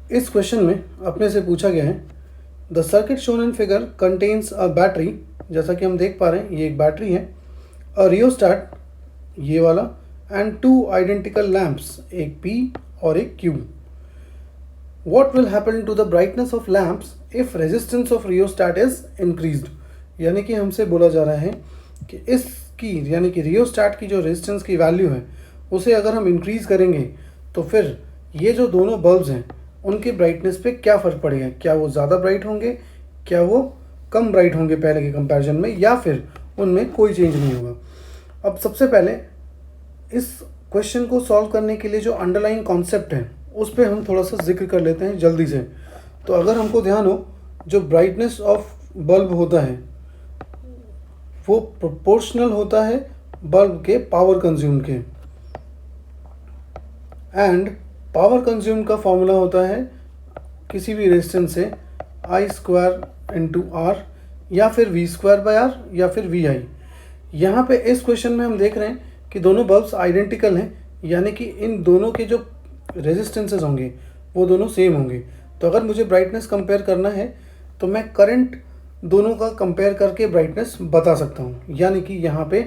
इस क्वेश्चन में अपने से पूछा गया है the circuit shown in figure contains a battery, जैसा कि हम देख पा रहे हैं ये एक बैटरी है, अ रियोस्टैट ये वाला, एंड टू आइडेंटिकल लैम्प्स, एक P और एक Q. What will happen to the brightness of lamps if resistance of rheostat is increased? यानी कि हमसे बोला जा रहा है कि इसकी यानी कि रियोस्टैट की जो रेजिस्टेंस की वैल्यू है उसे अगर हम इंक्रीज़ करेंगे तो फिर ये जो दोनों बल्ब्स हैं उनके ब्राइटनेस पे क्या फ़र्क पड़ेगा, क्या वो ज़्यादा ब्राइट होंगे, क्या वो कम ब्राइट होंगे पहले के कंपैरिजन में, या फिर उनमें कोई चेंज नहीं होगा. अब सबसे पहले इस क्वेश्चन को सॉल्व करने के लिए जो अंडरलाइन कॉन्सेप्ट है उस पर हम थोड़ा सा जिक्र कर लेते हैं जल्दी से. तो अगर हमको ध्यान हो, जो ब्राइटनेस ऑफ बल्ब होता है वो प्रोपोर्शनल होता है बल्ब के पावर कंज्यूम के, एंड पावर कंज्यूम का फॉर्मूला होता है किसी भी रेजिस्टेंस से I² इंटू आर, या फिर V²/R, या फिर VI. यहाँ पे इस क्वेश्चन में हम देख रहे हैं कि दोनों बल्ब्स आइडेंटिकल हैं, यानी कि इन दोनों के जो रेजिस्टेंसेस होंगे वो दोनों सेम होंगे. तो अगर मुझे ब्राइटनेस कंपेयर करना है तो मैं करंट दोनों का कंपेयर करके ब्राइटनेस बता सकता हूँ. यानी कि यहाँ पे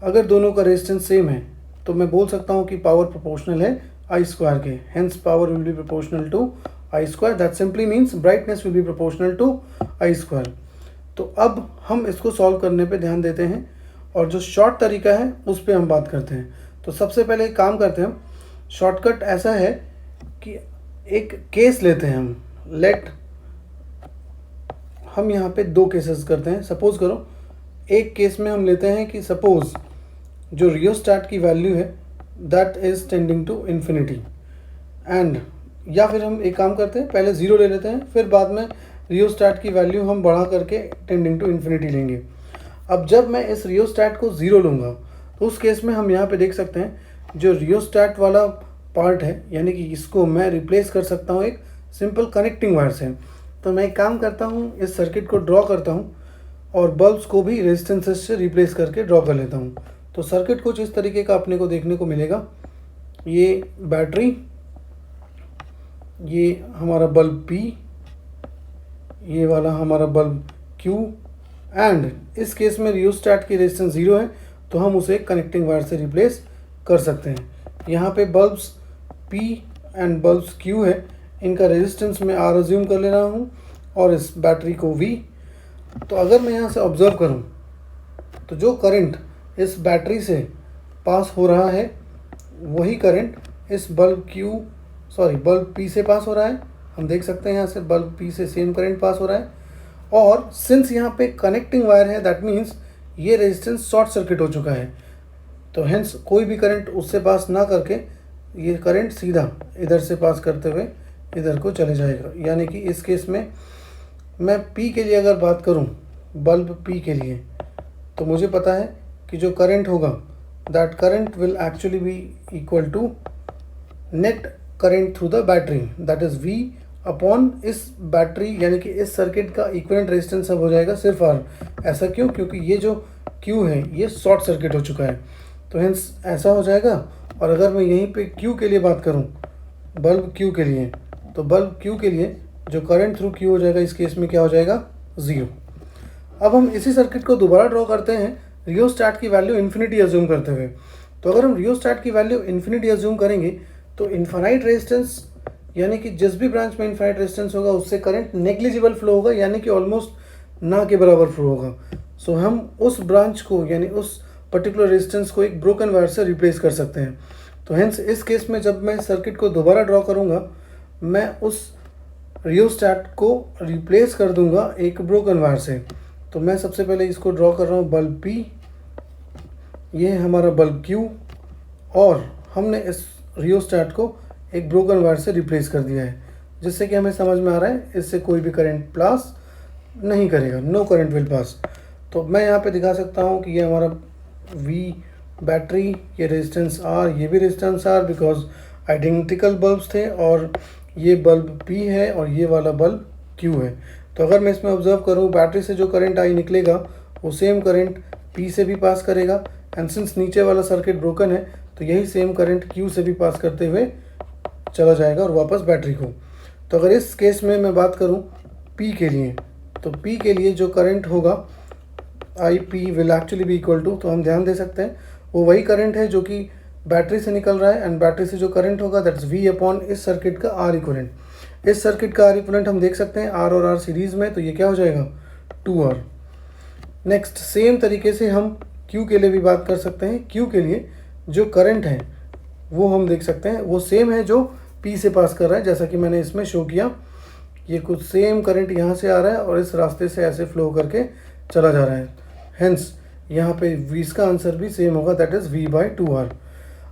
अगर दोनों का रेजिस्टेंस सेम है तो मैं बोल सकता हूँ कि पावर प्रोपोर्शनल है I² के, hence power will be proportional to I². That simply means brightness will be proportional to I². तो अब हम इसको सॉल्व करने पे ध्यान देते हैं और जो शॉर्ट तरीका है उस पर हम बात करते हैं. तो सबसे पहले एक काम करते हैं हम, शॉर्टकट ऐसा है कि एक केस लेते हैं हम. हम यहाँ पे दो केसेस करते हैं. सपोज करो एक केस में हम लेते हैं कि सपोज जो रियोस्टैट की वैल्यू है that is tending to infinity, and या फिर हम एक काम करते हैं पहले ज़ीरो ले लेते हैं, फिर बाद में रियोस्टैट की वैल्यू हम बढ़ा करके टेंडिंग टू इन्फिनिटी लेंगे. अब जब मैं इस रियोस्टैट को ज़ीरो लूँगा तो उस केस में हम यहाँ पे देख सकते हैं जो रियोस्टैट वाला पार्ट है, यानी कि इसको मैं रिप्लेस कर सकता हूँ एक सिंपल कनेक्टिंग वायर से. तो मैं एक काम करता हूँ, इस सर्किट को ड्रॉ करता हूँ और बल्ब्स को भी रेजिस्टेंसेस से रिप्लेस करके ड्रॉ कर लेता हूँ. तो सर्किट कुछ इस तरीके का अपने को देखने को मिलेगा. ये बैटरी, ये हमारा बल्ब P, ये वाला हमारा बल्ब Q, एंड इस केस में रियोस्टैट की रेजिस्टेंस 0 है तो हम उसे कनेक्टिंग वायर से रिप्लेस कर सकते हैं. यहाँ पे bulbs P and bulbs Q है, इनका रेजिस्टेंस मैं R अज्यूम कर ले रहा हूँ और इस बैटरी को V. तो अगर मैं यहाँ से ऑब्ज़र्व करूँ तो जो करंट इस बैटरी से पास हो रहा है वही करंट इस बल्ब P से पास हो रहा है. हम देख सकते हैं यहाँ से बल्ब P से सेम करंट पास हो रहा है, और सिंस यहाँ पे कनेक्टिंग वायर है दैट मीन्स ये रेजिस्टेंस शॉर्ट सर्किट हो चुका है. तो हेंस कोई भी करंट उससे पास ना करके ये करंट सीधा इधर से पास करते हुए इधर को चले जाएगा. यानी कि इस केस में मैं P के लिए अगर बात करूं, बल्ब P के लिए, तो मुझे पता है कि जो करंट होगा that current will actually be equal to net current through the battery, that is V upon इस बैटरी, यानी कि इस सर्किट का इक्विवेलेंट रेजिस्टेंस अब हो जाएगा सिर्फ R. ऐसा क्यों? क्योंकि ये जो Q है ये शॉर्ट सर्किट हो चुका है, तो हेंस ऐसा हो जाएगा. और अगर मैं यहीं पे Q के लिए बात करूं, बल्ब Q के लिए, तो बल्ब Q के लिए जो करंट थ्रू Q हो जाएगा इस केस में क्या हो जाएगा? 0. अब हम इसी सर्किट को दोबारा ड्रॉ करते हैं रियोस्टैट की वैल्यू इन्फिनिटी अज्यूम करते हुए. तो अगर हम रियोस्टैट की वैल्यू इन्फिनिटी अज्यूम करेंगे तो इन्फाइनाइट रेजिस्टेंस, यानी कि जिस भी ब्रांच में इन्फाइनाइट रेजिस्टेंस होगा उससे करंट नेग्लिजिबल फ्लो होगा, यानी कि ऑलमोस्ट ना के बराबर फ्लो होगा. सो हम उस ब्रांच को यानी उस पर्टिकुलर रेजिस्टेंस को एक ब्रोकन वायर से रिप्लेस कर सकते हैं. तो हेंस इस केस में जब मैं सर्किट को दोबारा ड्रॉ करूँगा मैं उस रियोस्टैट को रिप्लेस कर दूंगा एक ब्रोकन वायर से. तो मैं सबसे पहले इसको ड्रॉ कर रहा हूँ बल्ब P, ये है हमारा बल्ब Q, और हमने इस रियोस्टैट को एक ब्रोकन वायर से रिप्लेस कर दिया है, जिससे कि हमें समझ में आ रहा है इससे कोई भी करंट पास नहीं करेगा, नो करंट विल पास. तो मैं यहाँ पे दिखा सकता हूँ कि ये हमारा V बैटरी, ये रेजिस्टेंस R, ये भी resistance R, because identical bulbs थे, और ये बल्ब P है और ये वाला बल्ब Q है. तो अगर मैं इसमें ऑब्जर्व करूँ बैटरी से जो करंट आई निकलेगा वो सेम करंट P से भी पास करेगा, एंड सिंस नीचे वाला सर्किट ब्रोकन है तो यही सेम करंट Q से भी पास करते हुए चला जाएगा और वापस बैटरी को. तो अगर इस केस में मैं बात करूं P के लिए, तो P के लिए जो करंट होगा IP will actually be equal to, तो हम ध्यान दे सकते हैं वो वही करंट है जो कि बैटरी से निकल रहा है, एंड बैटरी से जो करंट होगा दैट्स V अपॉन इस सर्किट का R इक्वलेंट। इस सर्किट का R इक्वलेंट हम देख सकते हैं R और R सीरीज़ में, तो ये क्या हो जाएगा 2R। नेक्स्ट सेम तरीके से हम Q के लिए भी बात कर सकते हैं। Q के लिए जो करंट है वो हम देख सकते हैं वो सेम है जो P से पास कर रहा है, जैसा कि मैंने इसमें शो किया। ये कुछ सेम करंट यहाँ से आ रहा है और इस रास्ते से ऐसे फ्लो करके चला जा रहा है, हेंस यहाँ पे V इसका आंसर भी सेम होगा, दैट इज़ V/2R।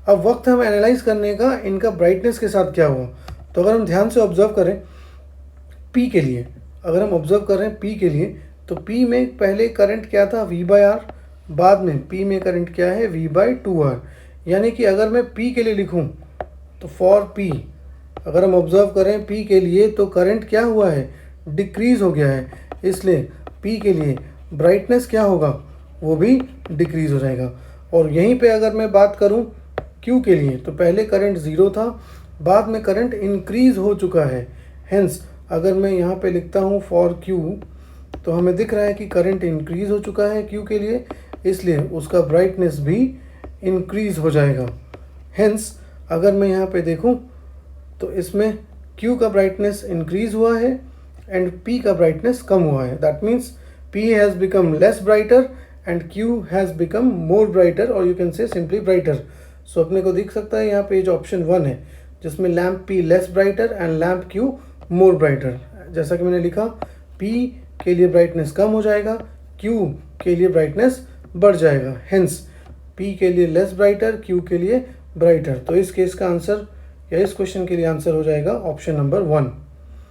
अब वक्त हम एनालाइज करने का इनका ब्राइटनेस के साथ क्या हुआ। तो अगर हम ध्यान से ऑब्जर्व करें P के लिए, अगर हम ऑब्जर्व करें P के लिए, तो P में पहले करंट क्या था V/R, बाद में P में करंट क्या है V/2R। यानी कि अगर मैं P के लिए लिखूं तो फॉर P, अगर हम ऑब्जर्व करें P के लिए तो करंट क्या हुआ है डिक्रीज़ हो गया है, इसलिए P के लिए ब्राइटनेस क्या होगा वो भी डिक्रीज़ हो जाएगा। और यहीं पे अगर मैं बात करूं Q के लिए, तो पहले करंट 0 था, बाद में करंट इंक्रीज़ हो चुका है, हेंस अगर मैं यहाँ पे लिखता हूँ फॉर Q, तो हमें दिख रहा है कि करंट इंक्रीज़ हो चुका है Q के लिए, इसलिए उसका ब्राइटनेस भी इंक्रीज़ हो जाएगा। हेंस अगर मैं यहाँ पे देखूँ तो इसमें Q का ब्राइटनेस इंक्रीज़ हुआ है एंड P का ब्राइटनेस कम हुआ है, that means P has become less brighter and Q has become more brighter, और you can say simply brighter. So अपने को दिख सकता है यहाँ पे जो ऑप्शन 1 है जिसमें lamp P less brighter and lamp Q more brighter, जैसा कि मैंने लिखा P के लिए ब्राइटनेस कम हो जाएगा, Q के लिए ब्राइटनेस बढ़ जाएगा, हेंस P के लिए लेस ब्राइटर, Q के लिए ब्राइटर। तो इस केस का आंसर या इस क्वेश्चन के लिए आंसर हो जाएगा ऑप्शन नंबर 1।